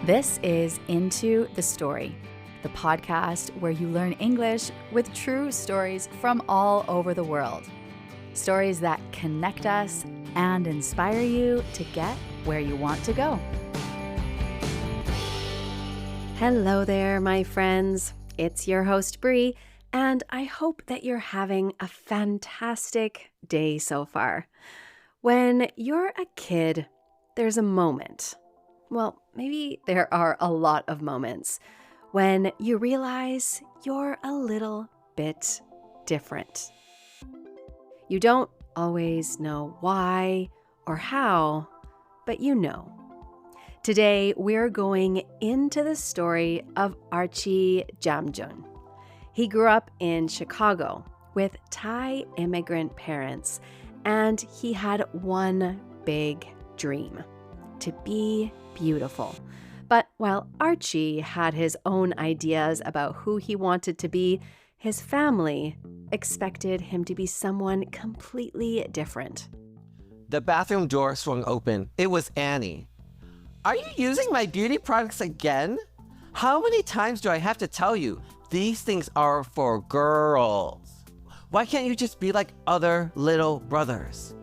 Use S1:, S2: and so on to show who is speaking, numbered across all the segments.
S1: This is Into the Story, the podcast where you learn English with true stories from all over the world. Stories that connect us and inspire you to get where you want to go.
S2: Hello there, my friends. It's your host, Bree, and I hope that you're having a fantastic day so far. When you're a kid, there's a moment. Well, maybe there are a lot of moments when you realize you're a little bit different. You don't always know why or how, but you know. Today, we're going into the story of Archy Jamjun. He grew up in Chicago with Thai immigrant parents, and he had one big dream: to be beautiful. But while Archy had his own ideas about who he wanted to be, his family expected him to be someone completely different.
S3: The bathroom door swung open. It was Annie. Are you using my beauty products again? How many times do I have to tell you? These things are for girls. Why can't you just be like other little brothers?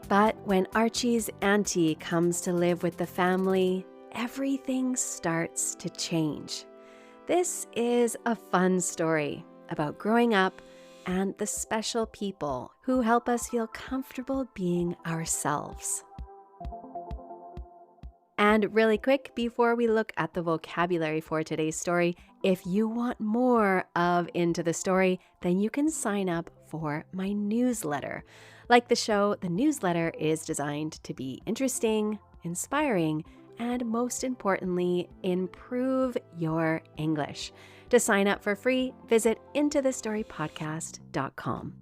S2: But when Archy's auntie comes to live with the family, everything starts to change. This is a fun story about growing up and the special people who help us feel comfortable being ourselves. And really quick, before we look at the vocabulary for today's story, if you want more of Into the Story, then you can sign up for my newsletter. Like the show, the newsletter is designed to be interesting, inspiring, and most importantly, improve your English. To sign up for free, visit intothestorypodcast.com.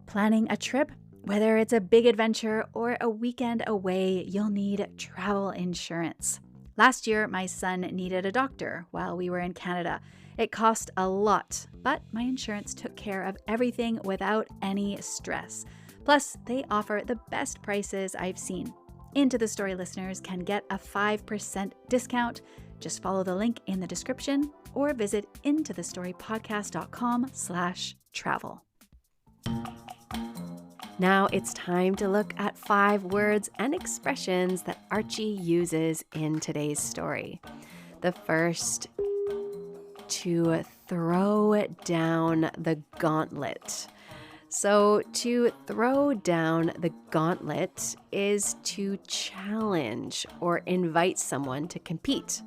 S1: Planning a trip? Whether it's a big adventure or a weekend away, you'll need travel insurance. Last year, my son needed a doctor while we were in Canada. It cost a lot, but my insurance took care of everything without any stress. Plus, they offer the best prices I've seen. Into the Story listeners can get a 5% discount. Just follow the link in the description or visit intothestorypodcast.com/travel. Now it's time to look at 5 words and expressions that Archy uses in today's story. The first, to throw down the gauntlet. So to throw down the gauntlet is to challenge or invite someone to compete.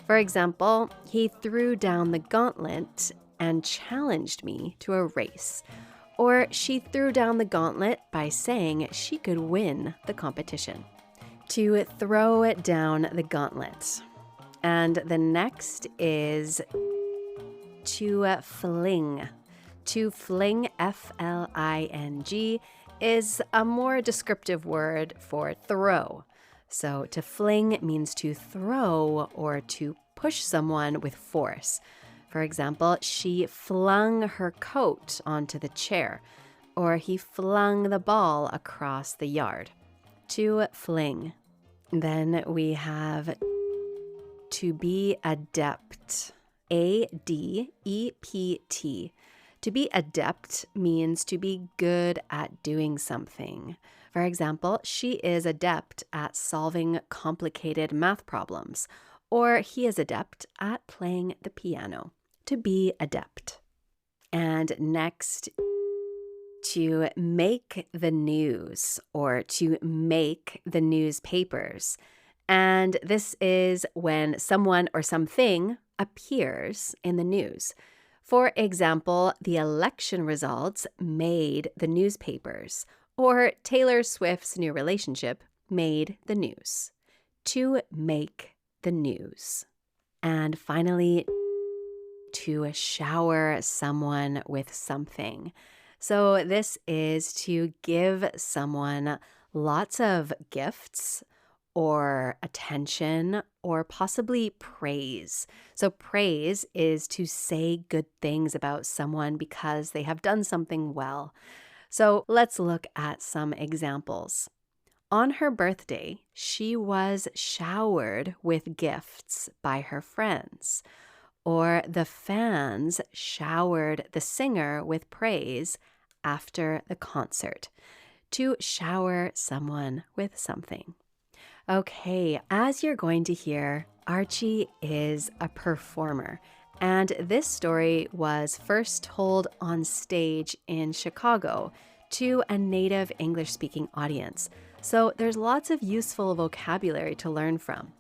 S1: For example, he threw down the gauntlet and challenged me to a race. Or she threw down the gauntlet by saying she could win the competition. To throw down the gauntlet. And the next is to fling. To fling, F-L-I-N-G, is a more descriptive word for throw. So to fling means to throw or to push someone with force. For example, she flung her coat onto the chair, or he flung the ball across the yard. To fling. Then we have to be adept. A-D-E-P-T. To be adept means to be good at doing something. For example, she is adept at solving complicated math problems, or he is adept at playing the piano. To be adept. And next, to make the news or to make the newspapers. And this is when someone or something appears in the news. For example, the election results made the newspapers, or Taylor Swift's new relationship made the news. To make the news. And finally, to shower someone with something. So this is to give someone lots of gifts or attention or possibly praise. So praise is to say good things about someone because they have done something well. So let's look at some examples.
S2: On her birthday, she was showered with gifts by her friends, or the fans showered the singer with praise after the concert. To shower someone with something. Okay, as you're going to hear, Archie is a performer, and this story was first told on stage in Chicago to a native English-speaking audience. So there's lots of useful vocabulary to learn from.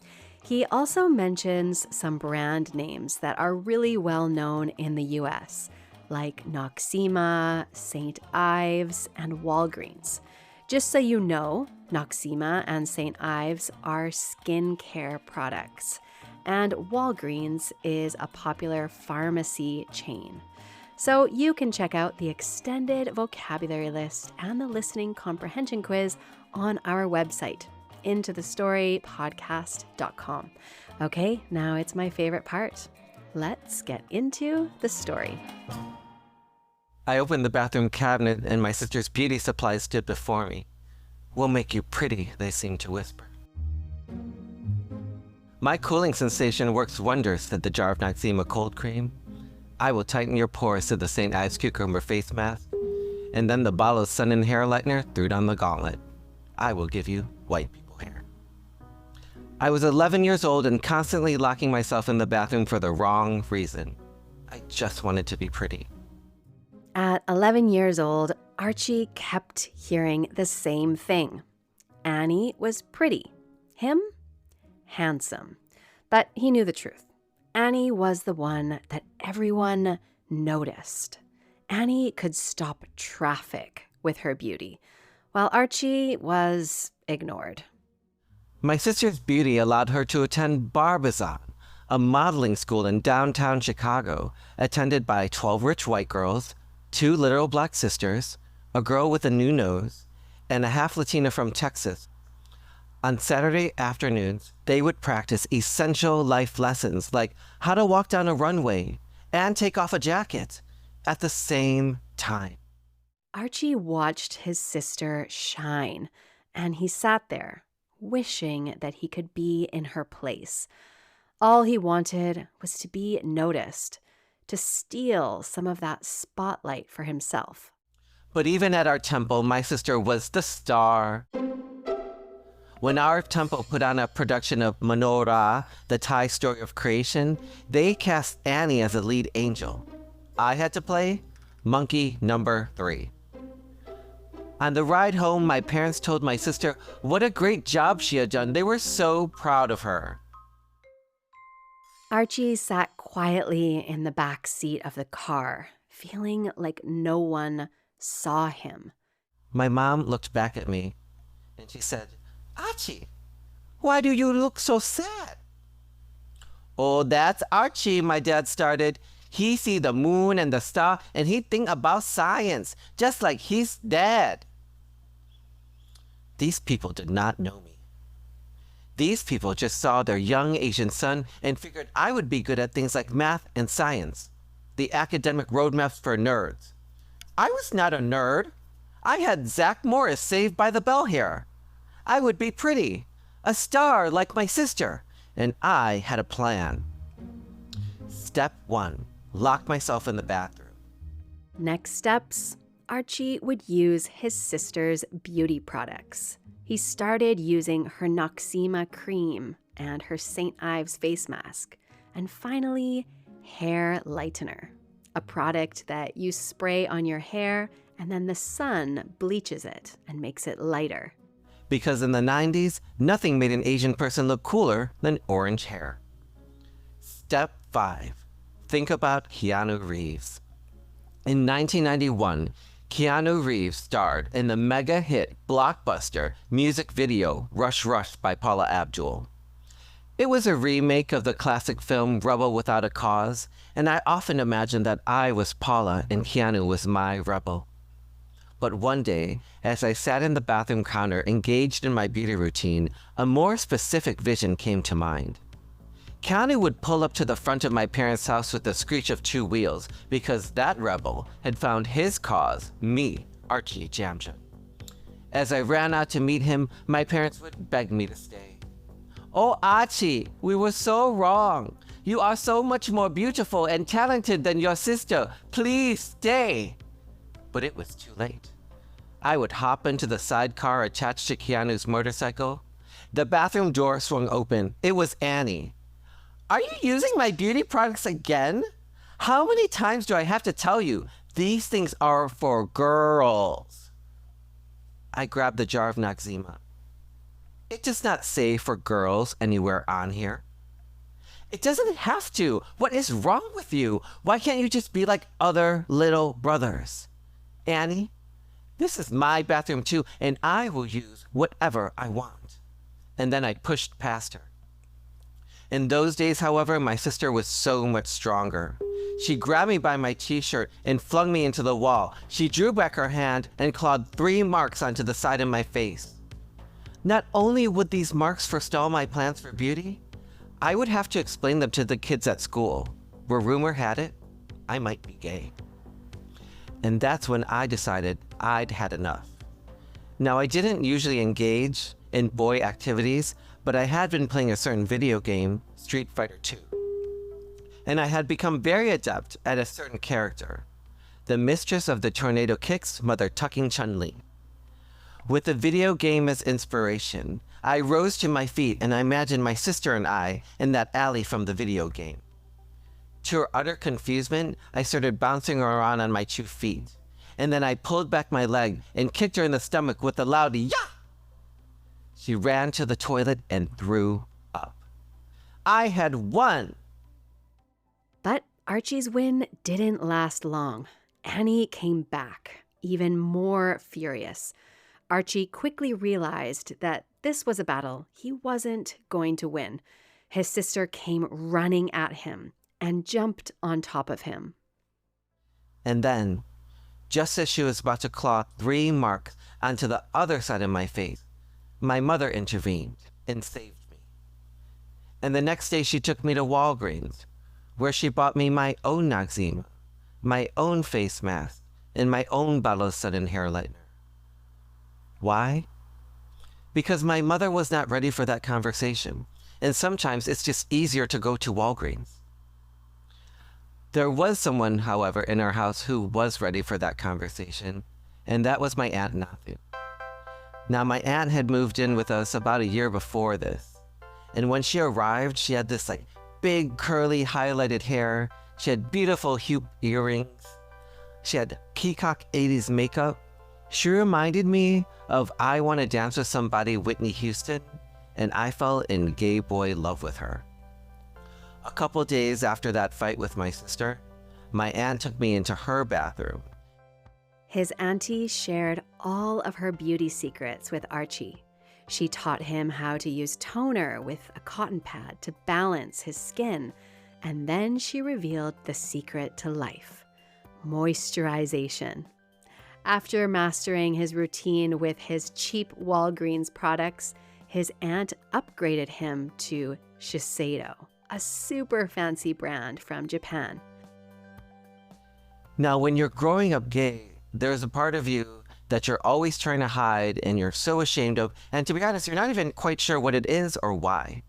S2: He also mentions some brand names that are really well known in the US, like Noxzema, St. Ives, and Walgreens. Just so you know, Noxzema and St. Ives are skincare products, and Walgreens is a popular pharmacy chain. So you can check out the extended vocabulary list and the listening comprehension quiz on our website, intothestorypodcast.com. Okay, now it's my favorite part. Let's get into the story.
S3: I opened the bathroom cabinet and my sister's beauty supplies stood before me. "We'll make you pretty," they seemed to whisper. "My cooling sensation works wonders," said the jar of Noxzema cold cream. "I will tighten your pores," said the St. Ives cucumber face mask. And then the bottle of sun and hair lightener threw down the gauntlet. "I will give you white people hair." I was 11 years old and constantly locking myself in the bathroom for the wrong reason. I just wanted to be pretty.
S2: At 11 years old, Archie kept hearing the same thing. Annie was pretty. Him? Handsome. But he knew the truth. Annie was the one that everyone noticed. Annie could stop traffic with her beauty, while Archie was ignored.
S3: My sister's beauty allowed her to attend Barbizon, a modeling school in downtown Chicago, attended by 12 rich white girls, 2 literal black sisters, a girl with a new nose, and a half Latina from Texas. On Saturday afternoons, they would practice essential life lessons like how to walk down a runway and take off a jacket at the same time.
S2: Archie watched his sister shine, and he sat there, wishing that he could be in her place. All he wanted was to be noticed, to steal some of that spotlight for himself.
S3: But even at our temple, my sister was the star. When our temple put on a production of Menorah, the Thai story of creation, they cast Annie as a lead angel. I had to play monkey number 3. On the ride home, my parents told my sister what a great job she had done. They were so proud of her.
S2: Archie sat quietly in the back seat of the car, feeling like no one saw him.
S3: My mom looked back at me and she said, "Archie, why do you look so sad?" "Oh, that's Archie," my dad started. "He see the moon and the star and he think about science, just like his dad." These people did not know me. These people just saw their young Asian son and figured I would be good at things like math and science, the academic roadmaps for nerds. I was not a nerd. I had Zach Morris Saved by the Bell hair. I would be pretty, a star like my sister, and I had a plan. Step 1, lock myself in the bathroom.
S2: Next steps, Archie would use his sister's beauty products. He started using her Noxzema cream and her St. Ives face mask, and finally, hair lightener, a product that you spray on your hair and then the sun bleaches it and makes it lighter.
S3: Because in the 90s, nothing made an Asian person look cooler than orange hair. Step 5, think about Keanu Reeves. In 1991, Keanu Reeves starred in the mega hit blockbuster music video Rush Rush by Paula Abdul. It was a remake of the classic film Rebel Without a Cause, and I often imagined that I was Paula and Keanu was my rebel. But one day, as I sat in the bathroom counter engaged in my beauty routine, a more specific vision came to mind. Keanu would pull up to the front of my parents' house with the screech of 2 wheels because that rebel had found his cause, me, Archy Jamjun. As I ran out to meet him, my parents would beg me to stay. "Oh, Archie, we were so wrong. You are so much more beautiful and talented than your sister. Please stay." But it was too late. I would hop into the sidecar attached to Keanu's motorcycle. The bathroom door swung open. It was Annie. "Are you using my beauty products again? How many times do I have to tell you? These things are for girls." I grabbed the jar of Noxzema. "It does not say for girls anywhere on here." "It doesn't have to. What is wrong with you? Why can't you just be like other little brothers?" "Annie, this is my bathroom too, and I will use whatever I want." And then I pushed past her. In those days, however, my sister was so much stronger. She grabbed me by my t-shirt and flung me into the wall. She drew back her hand and clawed 3 marks onto the side of my face. Not only would these marks forestall my plans for beauty, I would have to explain them to the kids at school, where rumor had it, I might be gay. And that's when I decided I'd had enough. Now, I didn't usually engage in boy activities, but I had been playing a certain video game, Street Fighter 2. And I had become very adept at a certain character, the mistress of the tornado kicks, Mother Tucking Chun-Li. With the video game as inspiration, I rose to my feet and I imagined my sister and I in that alley from the video game. To her utter confusement, I started bouncing around on my 2 feet, and then I pulled back my leg and kicked her in the stomach with a loud "Yah!" She ran to the toilet and threw up. I had won!
S2: But Archie's win didn't last long. Annie came back, even more furious. Archie quickly realized that this was a battle he wasn't going to win. His sister came running at him and jumped on top of him.
S3: And then, just as she was about to claw 3 marks onto the other side of my face, my mother intervened and saved me. And the next day she took me to Walgreens, where she bought me my own Noxzema, my own face mask, and my own bottle of sudden hair lightener. Why? Because my mother was not ready for that conversation, and sometimes it's just easier to go to Walgreens. There was someone, however, in our house who was ready for that conversation, and that was my Aunt Nathu. Now, my aunt had moved in with us about a year before this, and when she arrived, she had this big curly highlighted hair. She had beautiful hoop earrings. She had peacock 80s makeup. She reminded me of I Want to Dance with Somebody, Whitney Houston, and I fell in gay boy love with her. A couple days after that fight with my sister, my aunt took me into her bathroom.
S2: His auntie shared all of her beauty secrets with Archie. She taught him how to use toner with a cotton pad to balance his skin, and then she revealed the secret to life: moisturization. After mastering his routine with his cheap Walgreens products, his aunt upgraded him to Shiseido, a super fancy brand from Japan.
S3: Now, when you're growing up gay, there's a part of you that you're always trying to hide and you're so ashamed of, and to be honest, you're not even quite sure what it is or why.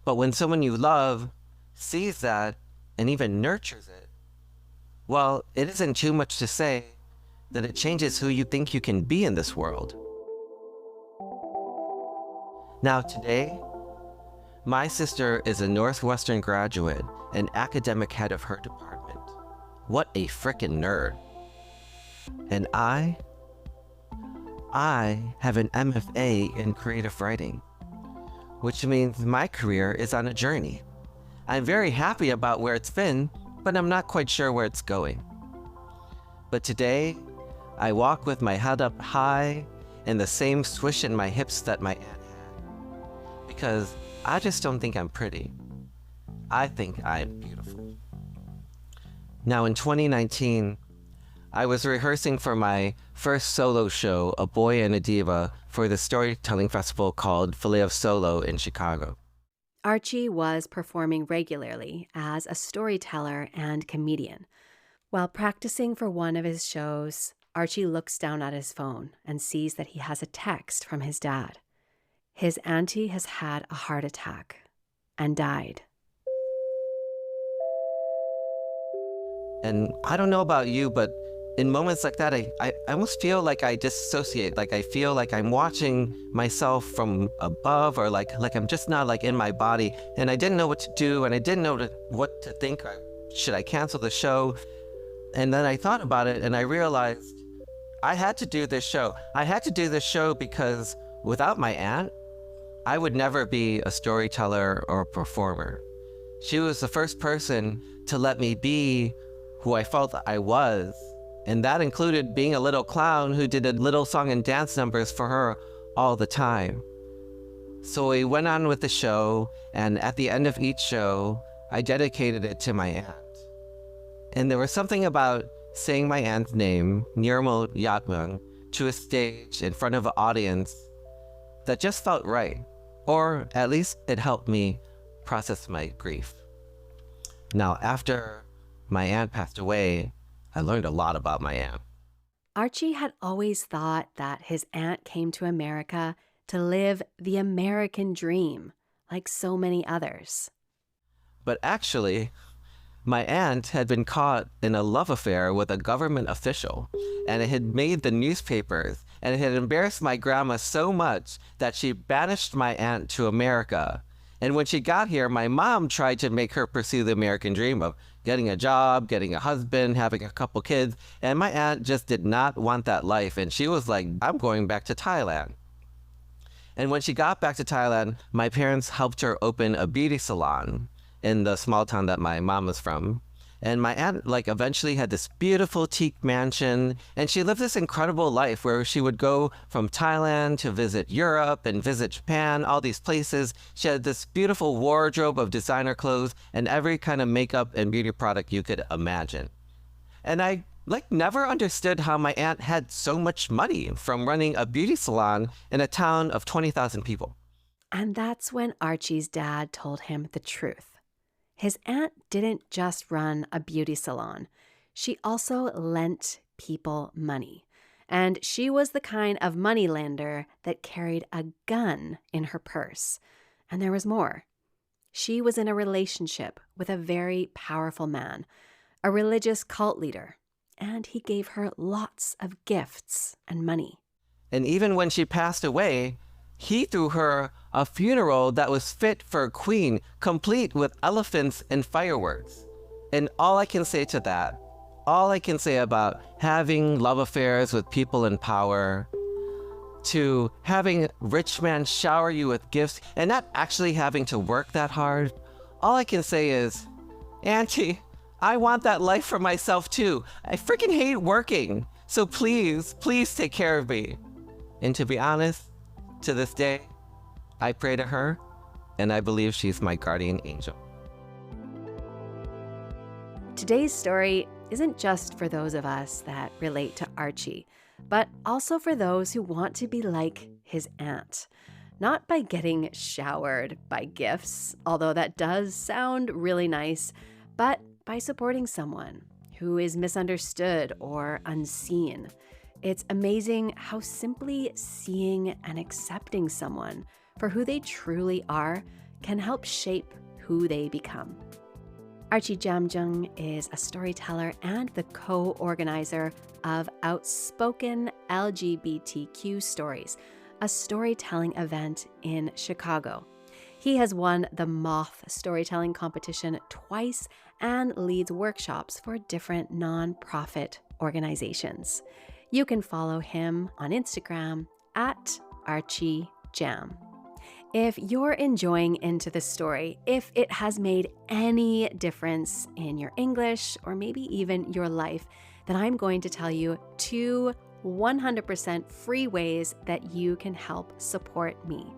S3: But when someone you love sees that and even nurtures it, well, it isn't too much to say that it changes who you think you can be in this world. Now today, my sister is a Northwestern graduate and academic head of her department. What a frickin' nerd. And I have an MFA in creative writing, which means my career is on a journey. I'm very happy about where it's been, but I'm not quite sure where it's going. But today, I walk with my head up high and the same swish in my hips that my aunt had. Because I just don't think I'm pretty. I think I'm beautiful. Now in 2019, I was rehearsing for my first solo show, A Boy and a Diva, for the storytelling festival called Filet of Solo in Chicago.
S2: Archie was performing regularly as a storyteller and comedian. While practicing for one of his shows, Archie looks down at his phone and sees that he has a text from his dad. His auntie has had a heart attack and died.
S3: And I don't know about you, but in moments like that, I almost feel like I dissociate. Like I feel like I'm watching myself from above, or like I'm just not like in my body. And I didn't know what to do, and I didn't know what to think. Should I cancel the show? And then I thought about it, and I realized I had to do this show. I had to do this show because without my aunt, I would never be a storyteller or a performer. She was the first person to let me be who I felt I was. And that included being a little clown who did a little song and dance numbers for her all the time. So we went on with the show, and at the end of each show, I dedicated it to my aunt. And there was something about saying my aunt's name, Nirmal Yatmung, to a stage in front of an audience that just felt right. Or at least it helped me process my grief. Now, after my aunt passed away, I learned a lot about my aunt.
S2: Archie had always thought that his aunt came to America to live the American dream, like so many others.
S3: But actually, my aunt had been caught in a love affair with a government official, and it had made the newspapers, and it had embarrassed my grandma so much that she banished my aunt to America. And when she got here, my mom tried to make her pursue the American dream of getting a job, getting a husband, having a couple kids, and my aunt just did not want that life, and she was like, I'm going back to Thailand. And when she got back to Thailand, my parents helped her open a beauty salon in the small town that my mom was from. And my aunt eventually had this beautiful teak mansion, and she lived this incredible life where she would go from Thailand to visit Europe and visit Japan, all these places. She had this beautiful wardrobe of designer clothes and every kind of makeup and beauty product you could imagine. And I never understood how my aunt had so much money from running a beauty salon in a town of 20,000 people.
S2: And that's when Archie's dad told him the truth. His aunt didn't just run a beauty salon. She also lent people money. And she was the kind of moneylender that carried a gun in her purse. And there was more. She was in a relationship with a very powerful man, a religious cult leader, and he gave her lots of gifts and money.
S3: And even when she passed away, he threw her a funeral that was fit for a queen, complete with elephants and fireworks. And all I can say to that, all I can say about having love affairs with people in power, to having rich men shower you with gifts and not actually having to work that hard, all I can say is, Auntie, I want that life for myself too. I freaking hate working. So please, please take care of me. And to be honest, to this day, I pray to her, and I believe she's my guardian angel.
S2: Today's story isn't just for those of us that relate to Archie, but also for those who want to be like his aunt. Not by getting showered by gifts, although that does sound really nice, but by supporting someone who is misunderstood or unseen. It's amazing how simply seeing and accepting someone for who they truly are can help shape who they become. Archy Jamjun is a storyteller and the co-organizer of Outspoken LGBTQ Stories, a storytelling event in Chicago. He has won the Moth Storytelling Competition twice and leads workshops for different nonprofit organizations. You can follow him on Instagram at Archy Jam. If you're enjoying Into the Story, if it has made any difference in your English or maybe even your life, then I'm going to tell you 2 100% free ways that you can help support me.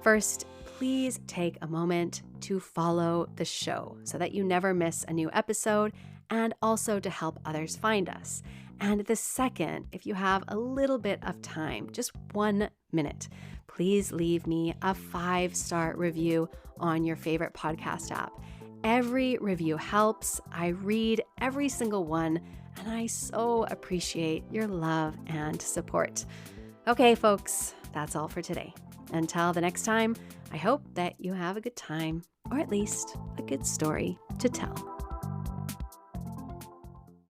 S2: First, please take a moment to follow the show so that you never miss a new episode, and also to help others find us. And the second, if you have a little bit of time, just 1 minute, please leave me a 5-star review on your favorite podcast app. Every review helps. I read every single one, and I so appreciate your love and support. Okay, folks, that's all for today. Until the next time, I hope that you have a good time, or at least a good story to tell.